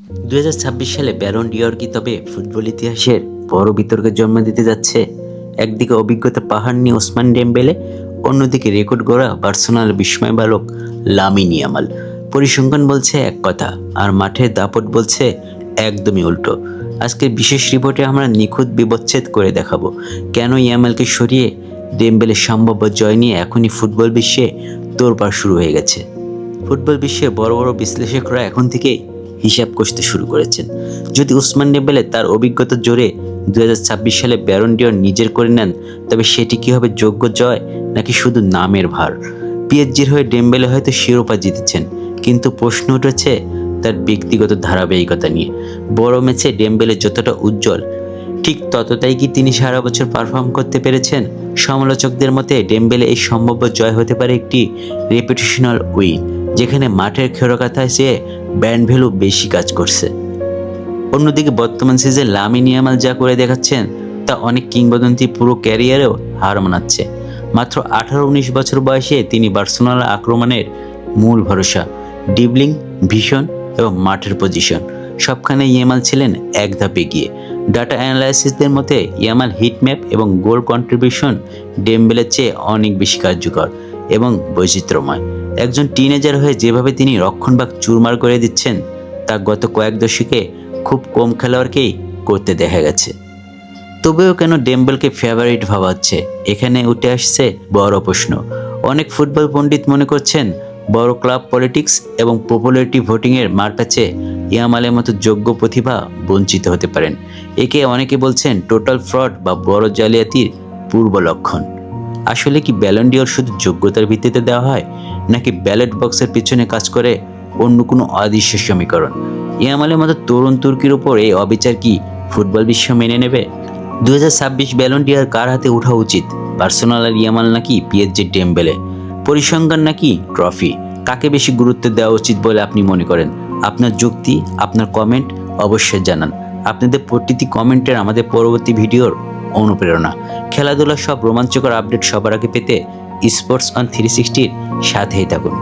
2026 সালে Ballon d'Or কি তবে ফুটবল ইতিহাসের বড় বিতর্কের জন্ম দিতে যাচ্ছে? একদিকে অভিজ্ঞতা পাহাড় নিয়ে ওসমান ডেম্বেলে, অন্যদিকে রেকর্ড গড়া বার্সেলোনার বিস্ময় বালক লামিন ইয়ামাল। পরিসংখ্যান বলছে এক কথা, আর মাঠের দাপট বলছে একদমই উল্টো। আজকের বিশেষ রিপোর্টে আমরা নিখুঁত বিবচ্ছেদ করে দেখাবো কেন ইয়ামালকে সরিয়ে ডেম্বেলের সম্ভাব্য জয় নিয়ে এখনই ফুটবল বিশ্বে তোড়পাড় শুরু হয়ে গেছে। ফুটবল বিশ্বের বড় বড় বিশ্লেষকরা এখন থেকেই হিসাব কষতে শুরু করেছেন। যদি ওসমান ডেম্বেলে তার অভিজ্ঞতার জোরে 2026 সালে ব্যালন ডিওর নিজের করে নেন, তবে সেটি কি হবে যোগ্য জয় নাকি শুধু নামের ভার? পিএসজির হয়ে ডেম্বেলে হয়তো শিরোপা জিতেছেন, কিন্তু প্রশ্ন উঠেছে তার ব্যক্তিগত ধারাবাহিকতা নিয়ে। বড় ম্যাচে ডেম্বেলে যতটা উজ্জ্বল, ঠিক ততটাই কি তিনি সারা বছর পারফর্ম করতে পেরেছেন? সমালোচকদের মতে ডেম্বেলে এই সম্ভাব্য জয় হতে পারে একটি রেপুটেশনাল উইন, যেখানে মাঠের খেরকাথায় চেয়ে ব্র্যান্ড ভ্যালু বেশি কাজ করছে। অন্যদিকে বর্তমান সিজনে লামিন ইয়ামাল যা করে দেখাচ্ছেন তা অনেক কিংবদন্তি পুরো ক্যারিয়ারেও হার মানাচ্ছে। মাত্র 18-19 বছর বয়সে তিনি বার্সেলোনার আক্রমণের মূল ভরসা। ডিবলিং, ভিশন এবং মাঠের পজিশন সবখানে ইয়ামাল ছিলেন এক ধাপ এগিয়ে। ডাটা অ্যানালাইসিসদের মতে ইয়ামাল হিট ম্যাপ এবং গোল কন্ট্রিবিউশন ডেম্বেলের চেয়ে অনেক বেশি কার্যকর এবং বৈচিত্র্যময়। একজন টিনেজার হয়ে যেভাবে তিনি রক্ষণভাগ চুরমার করে দিচ্ছেন, তা গত কয়েক দশকে খুব কম খেলোয়াড়কেই করতে দেখা গেছে। তবেও কেন ডেম্বেলকে ফেভারিট ভাবা হচ্ছে, এখানে উঠে আসছে বড় প্রশ্ন। অনেক ফুটবল পণ্ডিত মনে করছেন বড় ক্লাব পলিটিক্স এবং পপুলারিটি ভোটিংয়ের মারপ্যাচে ইয়ামালের মতো যোগ্য প্রতিভা বঞ্চিত হতে পারেন। একে অনেকে বলছেন টোটাল ফ্রড বা বড় জালিয়াতির পূর্ব লক্ষণ। আসলে কি ব্যালন ডিওর শুধু যোগ্যতার ভিত্তিতে দেওয়া হয়, নাকি ব্যালট বক্সের পিছনে কাজ করে অন্য কোনো অদৃশ্য সমীকরণ? ইয়ামালের মতো তরুণ তুর্কির উপর এই অবিচার কি ফুটবল বিশ্ব মেনে নেবে? 2026 ব্যালন ডিওর কার হাতে ওঠা উচিত? বার্সেলোনার ইয়ামাল নাকি পিএসজির ডেম্বেলে? পরিসংখ্যান নাকি ট্রফি? কাকে বেশি গুরুত্ব দেওয়া উচিত বলে আপনি মনে করেন? আপনার যুক্তি, আপনার কমেন্ট অবশ্যই জানান। আপনাদের প্রতিটি কমেন্টের আমাদের পরবর্তী ভিডিওর অনুপ্রেরণা। খেলাধুলার সব রোমাঞ্চকর আপডেট সবার আগে পেতে স্পোর্টস অন 360 সাথেই থাকুন।